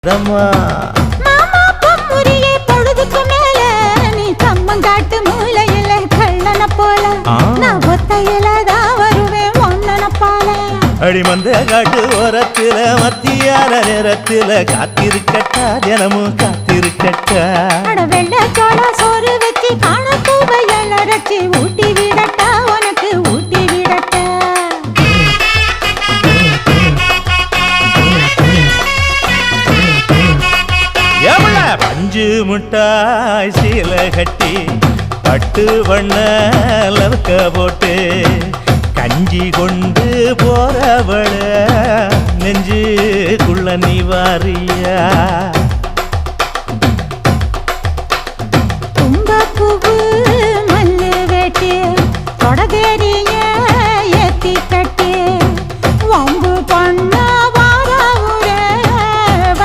மாமா பொம்முரியே பொழுதுக்கு மேல நீ கம்மங்காட்டு மூலையில கள்ளன போல நான் ஒத்தையில தான் வருவேன் ஒன்னன போல அடிமந்த காட்டு ஓரத்துல மத்தியான நேரத்துல காத்திருக்கட்டா தினமும் காத்திருக்கட்டா வெள்ள சோள சோறு வச்சு காண பூவையல் அரைச்சி ஊட்டி விடட்டா உனக்கு ஊட்டி விடட்டா பஞ்சு முட்டாய் சீல கட்டி பட்டு வண்ண லவக்க போட்டு கஞ்சி கொண்டு போறவள நெஞ்சுக்குள்ள நீ வாரியா